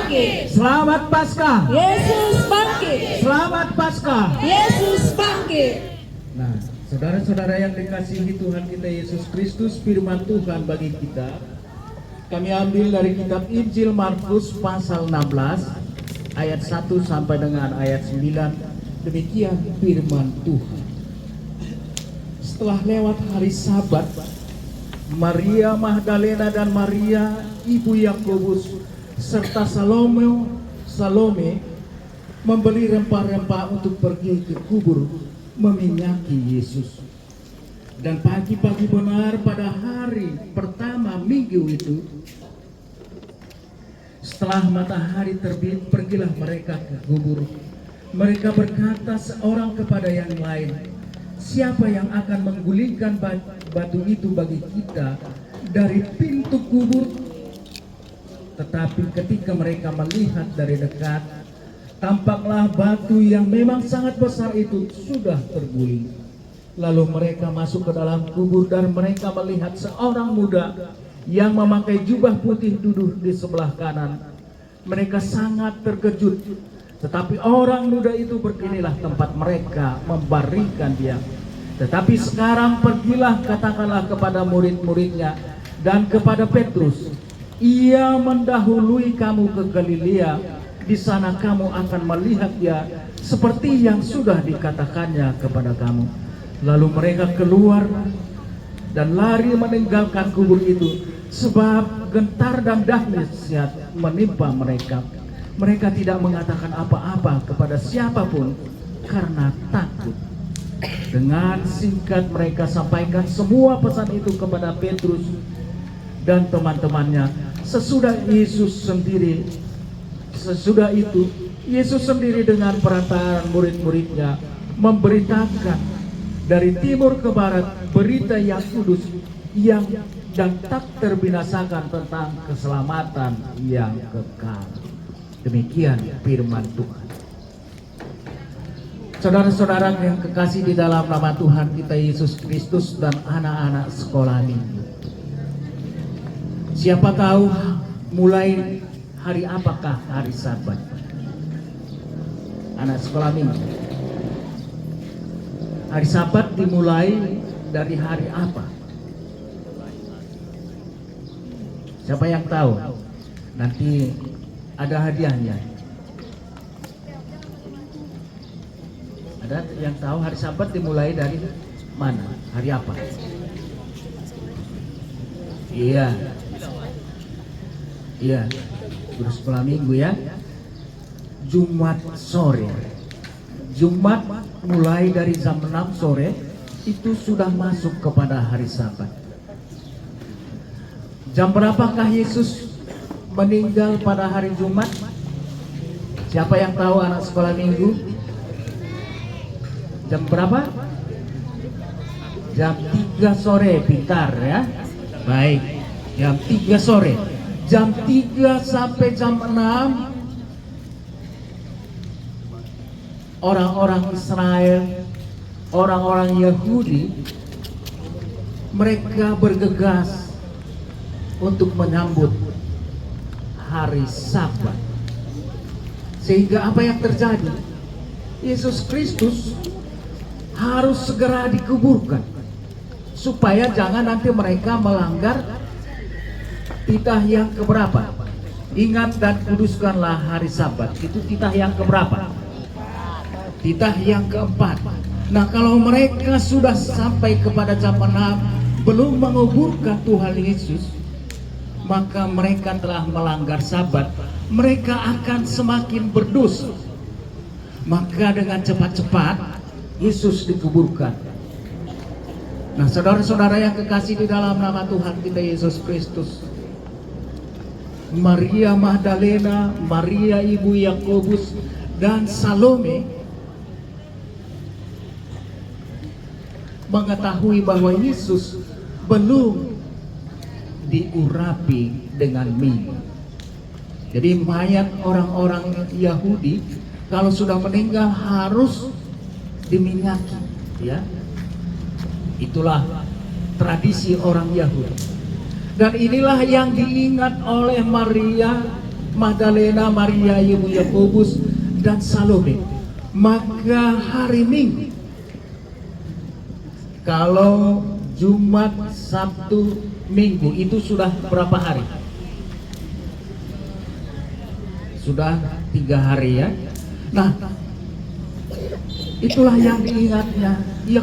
bangkit. Selamat Paskah. Yesus bangkit. Selamat Paskah. Yesus bangkit. Nah, saudara-saudara yang dikasihi Tuhan kita Yesus Kristus, firman Tuhan bagi kita kami ambil dari kitab Injil Markus pasal 16 ayat 1 sampai dengan ayat 9. Demikian firman Tuhan. Setelah lewat hari Sabat, Maria Magdalena dan Maria ibu Yakobus serta Salome membeli rempah-rempah untuk pergi ke kubur meminyaki Yesus. Dan pagi-pagi benar pada hari pertama minggu itu, setelah matahari terbit, pergilah mereka ke kubur. Mereka berkata seorang kepada yang lain, "Siapa yang akan menggulingkan batu itu bagi kita dari pintu kubur?" Tetapi ketika mereka melihat dari dekat, tampaklah batu yang memang sangat besar itu sudah terguling. Lalu mereka masuk ke dalam kubur dan mereka melihat seorang muda yang memakai jubah putih duduk di sebelah kanan. Mereka sangat terkejut. Tetapi orang muda itu beginilah tempat mereka membaringkan dia. Tetapi sekarang pergilah, katakanlah kepada murid-muridnya dan kepada Petrus, ia mendahului kamu ke Galilea. Di sana kamu akan melihat dia seperti yang sudah dikatakannya kepada kamu. Lalu mereka keluar dan lari meninggalkan kubur itu, sebab gentar dan dahsyat menimpa mereka. Mereka tidak mengatakan apa-apa kepada siapapun karena takut. Dengan singkat mereka sampaikan semua pesan itu kepada Petrus dan teman-temannya. Sesudah itu Yesus sendiri dengan perantaraan murid-muridnya memberitakan dari timur ke barat berita yang kudus yang dan tak terbinasakan tentang keselamatan yang kekal. Demikian firman Tuhan. Saudara-saudara yang kekasih di dalam nama Tuhan kita Yesus Kristus dan anak-anak sekolah minggu, siapa tahu mulai hari apakah hari Sabat? Anak sekolah minggu, hari Sabat dimulai dari hari apa? Siapa yang tahu? Nanti ada hadiahnya. Ada yang tahu hari Sabat dimulai dari mana? Hari apa? Iya. Guru sekolah minggu ya. Jumat sore. Jumat mulai dari jam 6 sore itu sudah masuk kepada hari Sabat. Jam berapakah Yesus meninggal pada hari Jumat? Siapa yang tahu anak sekolah minggu? Jam berapa? Jam 3 sore, pintar ya. Baik, jam 3 sore. Jam 3 sampai jam 6 orang-orang Israel, orang-orang Yahudi, mereka bergegas untuk menyambut hari Sabat. Sehingga apa yang terjadi? Yesus Kristus harus segera dikuburkan supaya jangan nanti mereka melanggar titah yang keberapa? Ingat dan kuduskanlah hari Sabat. Itu titah yang keberapa? Titah yang keempat. Nah, kalau mereka sudah sampai kepada jam 6 belum menguburkan Tuhan Yesus, maka mereka telah melanggar Sabat. Mereka akan semakin berdosa. Maka dengan cepat-cepat Yesus dikuburkan. Nah, saudara-saudara yang kekasih di dalam nama Tuhan kita Yesus Kristus, Maria Magdalena, Maria ibu Yakobus, dan Salome mengetahui bahwa Yesus belum diurapi dengan minyak. Jadi mayat orang-orang Yahudi kalau sudah meninggal harus diminyaki, ya. Itulah tradisi orang Yahudi. Dan inilah yang diingat oleh Maria Magdalena, Maria, ibu Yakobus, dan Salome. Maka hari Minggu, kalau Jumat, Sabtu, Minggu itu sudah berapa hari? Sudah 3 hari ya. Nah, itulah yang diingatnya. Ya,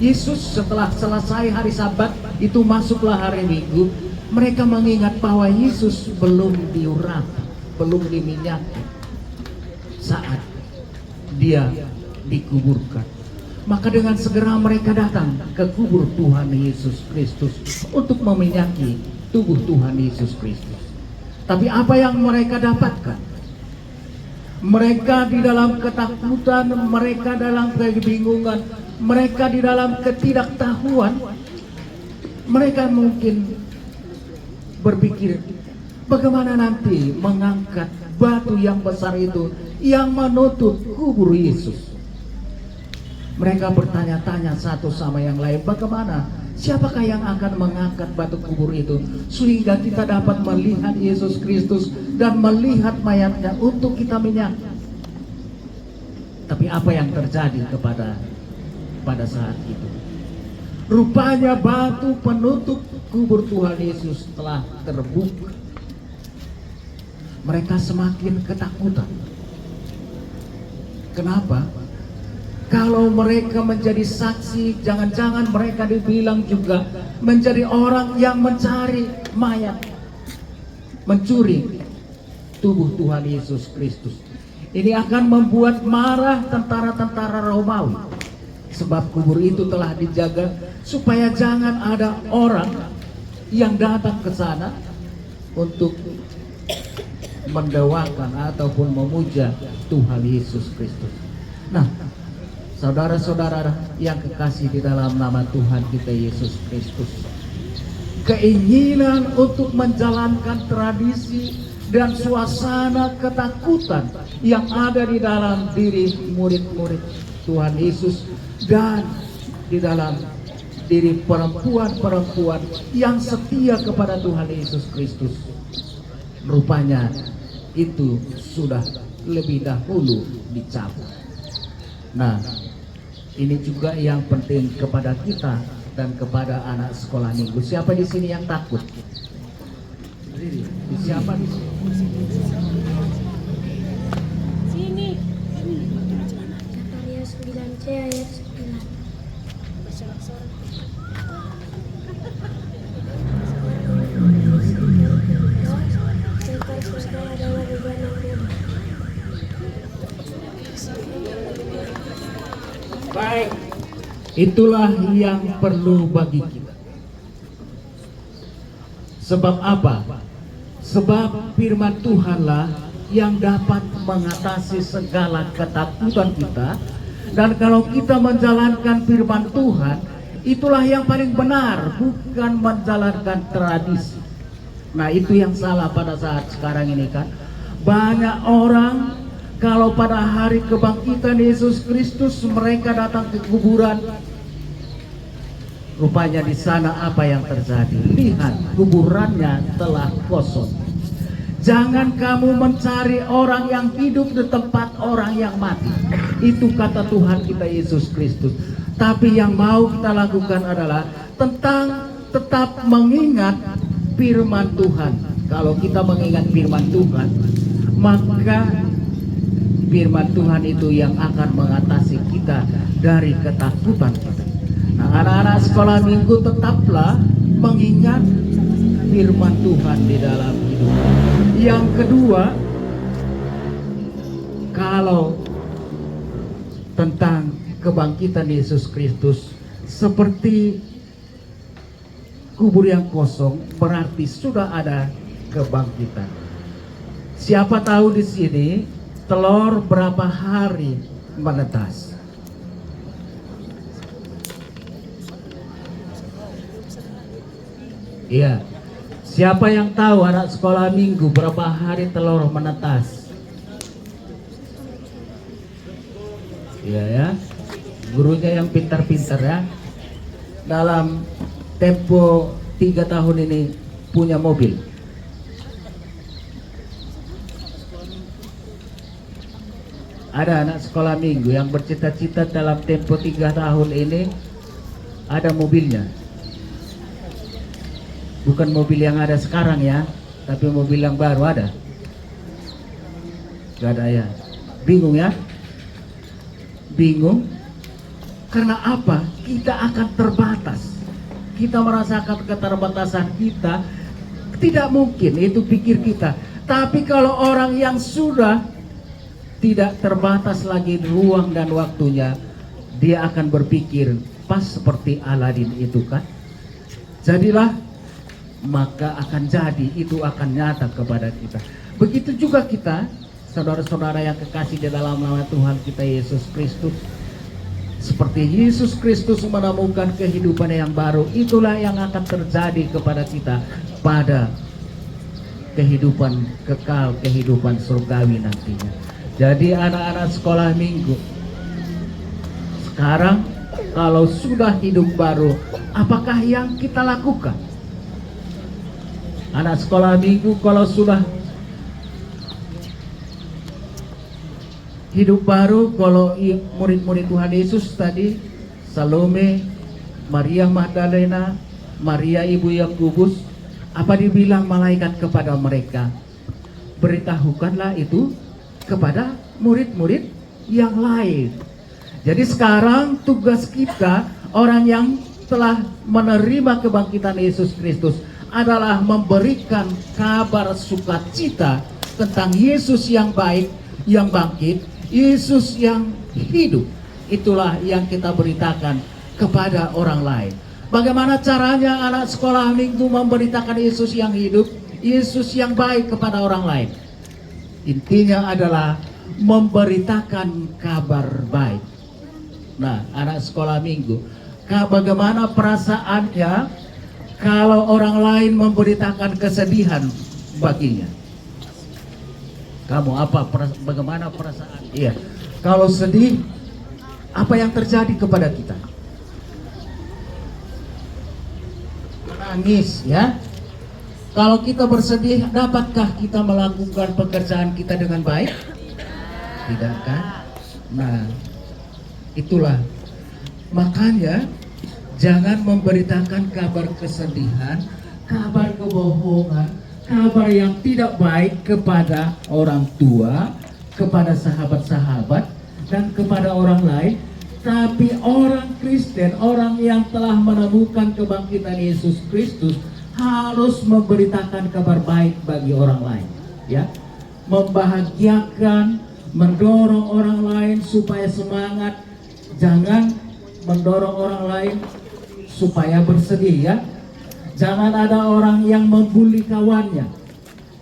Yesus setelah selesai hari Sabat itu masuklah hari Minggu. Mereka mengingat bahwa Yesus belum diurapi, belum diminyaki saat dia dikuburkan. Maka dengan segera mereka datang ke kubur Tuhan Yesus Kristus untuk meminyaki tubuh Tuhan Yesus Kristus. Tapi apa yang mereka dapatkan? Mereka di dalam ketakutan, mereka dalam kebingungan, mereka di dalam ketidaktahuan. Mereka mungkin berpikir, bagaimana nanti mengangkat batu yang besar itu yang menutup kubur Yesus. Mereka bertanya-tanya satu sama yang lain, bagaimana? Siapakah yang akan mengangkat batu kubur itu sehingga kita dapat melihat Yesus Kristus dan melihat mayatnya untuk kita minyaki? Tapi apa yang terjadi pada saat itu? Rupanya batu penutup kubur Tuhan Yesus telah terbuka. Mereka semakin ketakutan. Kenapa? Kalau mereka menjadi saksi, jangan-jangan mereka dibilang juga menjadi orang yang mencari mayat, mencuri tubuh Tuhan Yesus Kristus. Ini akan membuat marah tentara-tentara Romawi, sebab kubur itu telah dijaga supaya jangan ada orang yang datang ke sana untuk mendewakan ataupun memuja Tuhan Yesus Kristus. Nah, saudara-saudara yang kekasih di dalam nama Tuhan kita Yesus Kristus, keinginan untuk menjalankan tradisi dan suasana ketakutan yang ada di dalam diri murid-murid Tuhan Yesus dan di dalam diri perempuan-perempuan yang setia kepada Tuhan Yesus Kristus, rupanya itu sudah lebih dahulu dicabut. Nah, ini juga yang penting kepada kita dan kepada anak sekolah minggu. Siapa di sini yang takut? Siapa di sini? Sini. Zakaria 9C ayat 9. Sekar surga adalah beban yang mudah. Baik, itulah yang perlu bagi kita. Sebab apa? Sebab firman Tuhanlah yang dapat mengatasi segala ketakutan kita. Dan kalau kita menjalankan firman Tuhan, itulah yang paling benar, bukan menjalankan tradisi. Nah, itu yang salah pada saat sekarang ini kan. Banyak orang kalau pada hari kebangkitan Yesus Kristus mereka datang ke kuburan, rupanya di sana apa yang terjadi? Lihat, kuburannya telah kosong. Jangan kamu mencari orang yang hidup di tempat orang yang mati. Itu kata Tuhan kita Yesus Kristus. Tapi yang mau kita lakukan adalah tentang tetap mengingat firman Tuhan. Kalau kita mengingat firman Tuhan, maka firman Tuhan itu yang akan mengatasi kita dari ketakutan kita. Nah, anak-anak sekolah minggu tetaplah mengingat firman Tuhan di dalam hidup. Yang kedua, kalau tentang kebangkitan Yesus Kristus, seperti kubur yang kosong, berarti sudah ada kebangkitan. Siapa tahu di sini telur berapa hari menetas? Iya. Siapa yang tahu anak sekolah minggu berapa hari telur menetas? Iya ya. Gurunya yang pintar-pintar ya. Dalam tempo 3 tahun ini punya mobil. Ada anak sekolah minggu yang bercita-cita dalam tempo 3 tahun ini ada mobilnya. Bukan mobil yang ada sekarang ya, tapi mobil yang baru ada. Gak ada ya. Bingung ya? Bingung. Karena apa? Kita akan terbatas. Kita merasakan keterbatasan kita. Tidak mungkin itu pikir kita. Tapi kalau orang yang sudah tidak terbatas lagi ruang dan waktunya, dia akan berpikir pas seperti Aladin itu kan. Jadilah, maka akan jadi, itu akan nyata kepada kita. Begitu juga kita, saudara-saudara yang kekasih di dalam nama Tuhan kita Yesus Kristus. Seperti Yesus Kristus menemukan kehidupan yang baru, itulah yang akan terjadi kepada kita pada kehidupan kekal, kehidupan surgawi nantinya. Jadi anak-anak sekolah minggu, sekarang kalau sudah hidup baru, apakah yang kita lakukan? Anak sekolah minggu kalau sudah hidup baru, kalau murid-murid Tuhan Yesus tadi, Salome, Maria Magdalena, Maria ibu Yakobus, apa dibilang malaikat kepada mereka? Beritahukanlah itu kepada murid-murid yang lain. Jadi sekarang tugas kita, orang yang telah menerima kebangkitan Yesus Kristus, adalah memberikan kabar sukacita tentang Yesus yang baik, yang bangkit, Yesus yang hidup. Itulah yang kita beritakan kepada orang lain. Bagaimana caranya anak sekolah minggu memberitakan Yesus yang hidup, Yesus yang baik kepada orang lain? Intinya adalah memberitakan kabar baik. Nah, anak sekolah minggu, bagaimana perasaannya kalau orang lain memberitakan kesedihan baginya? Kamu bagaimana perasaan? Iya. Kalau sedih, apa yang terjadi kepada kita? Menangis, ya. Kalau kita bersedih, dapatkah kita melakukan pekerjaan kita dengan baik? Tidak kan? Nah, itulah. Makanya jangan memberitakan kabar kesedihan, kabar kebohongan, kabar yang tidak baik kepada orang tua, kepada sahabat-sahabat, dan kepada orang lain. Tapi orang Kristen, orang yang telah menemukan kebangkitan Yesus Kristus, harus memberitakan kabar baik bagi orang lain, ya, membahagiakan, mendorong orang lain supaya semangat, jangan mendorong orang lain supaya bersedih, ya. Jangan ada orang yang membuli kawannya,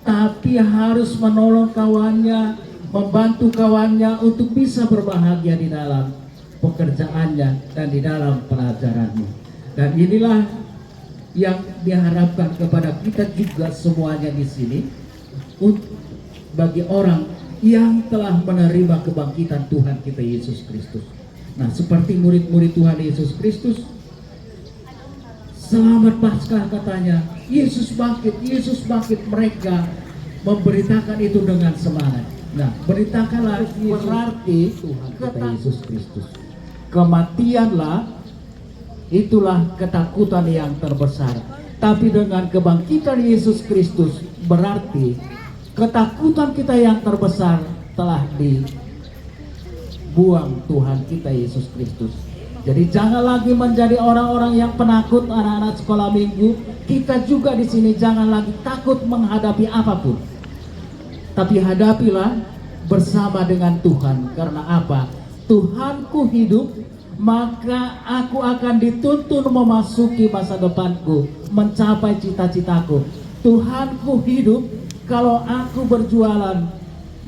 tapi harus menolong kawannya, membantu kawannya untuk bisa berbahagia di dalam pekerjaannya dan di dalam pelajarannya. Dan inilah yang diharapkan kepada kita juga semuanya di sini, bagi orang yang telah menerima kebangkitan Tuhan kita Yesus Kristus. Nah, seperti murid-murid Tuhan Yesus Kristus, selamat Paskah katanya, Yesus bangkit, Yesus bangkit. Mereka memberitakan itu dengan semangat. Nah, beritakanlah berarti Tuhan kita Yesus Kristus. Kematianlah, itulah ketakutan yang terbesar. Tapi dengan kebangkitan Yesus Kristus, berarti ketakutan kita yang terbesar telah dibuang Tuhan kita Yesus Kristus. Jadi jangan lagi menjadi orang-orang yang penakut, anak-anak sekolah minggu. Kita juga di sini jangan lagi takut menghadapi apapun. Tapi hadapilah bersama dengan Tuhan. Karena apa? Tuhanku hidup, maka aku akan dituntun memasuki masa depanku, mencapai cita-citaku. Tuhanku hidup, kalau aku berjualan,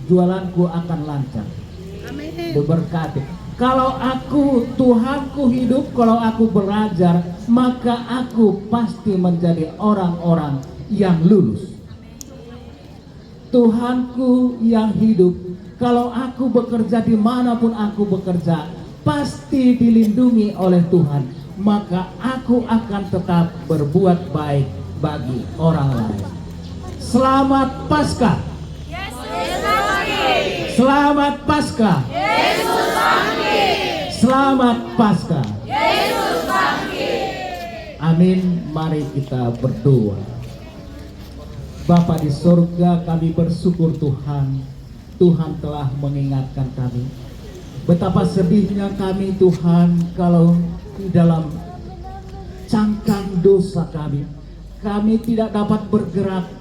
jualanku akan lancar, diberkati. Kalau Tuhanku hidup, kalau aku belajar, maka aku pasti menjadi orang-orang yang lulus. Tuhanku yang hidup, kalau aku bekerja dimanapun aku bekerja, pasti dilindungi oleh Tuhan, maka aku akan tetap berbuat baik bagi orang lain. Selamat Paskah. Selamat Paskah. Selamat Paskah. Amin. Mari kita berdoa. Bapa di surga, kami bersyukur Tuhan. Tuhan telah mengingatkan kami. Betapa sedihnya kami Tuhan kalau di dalam cangkang dosa kami tidak dapat bergerak,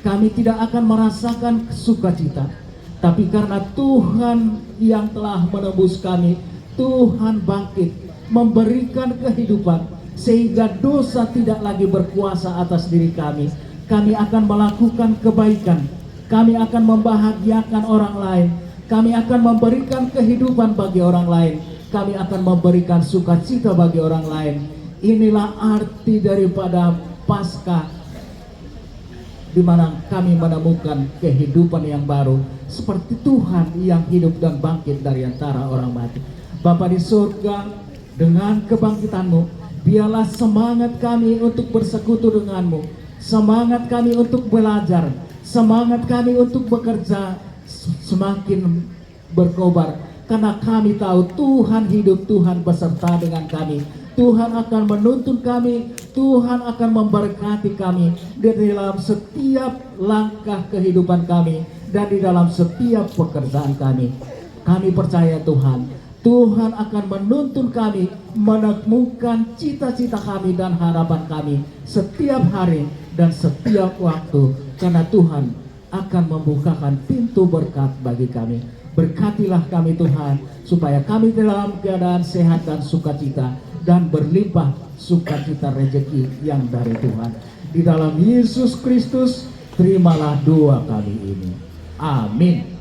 kami tidak akan merasakan sukacita. Tapi karena Tuhan yang telah menebus kami, Tuhan bangkit memberikan kehidupan sehingga dosa tidak lagi berkuasa atas diri kami. Kami akan melakukan kebaikan, kami akan membahagiakan orang lain, kami akan memberikan kehidupan bagi orang lain, kami akan memberikan sukacita bagi orang lain. Inilah arti daripada Paskah, di mana kami menemukan kehidupan yang baru seperti Tuhan yang hidup dan bangkit dari antara orang mati. Bapa di surga, dengan kebangkitan-Mu, biarlah semangat kami untuk bersekutu dengan-Mu, semangat kami untuk belajar, semangat kami untuk bekerja semakin berkobar, karena kami tahu Tuhan hidup, Tuhan beserta dengan kami. Tuhan akan menuntun kami, Tuhan akan memberkati kami di dalam setiap langkah kehidupan kami dan di dalam setiap pekerjaan kami. Kami percaya Tuhan, Tuhan akan menuntun kami menemukan cita-cita kami dan harapan kami setiap hari dan setiap waktu, karena Tuhan akan membukakan pintu berkat bagi kami. Berkatilah kami Tuhan, supaya kami dalam keadaan sehat dan sukacita, dan berlimpah sukacita rezeki yang dari Tuhan. Di dalam Yesus Kristus, terimalah doa kami ini. Amin.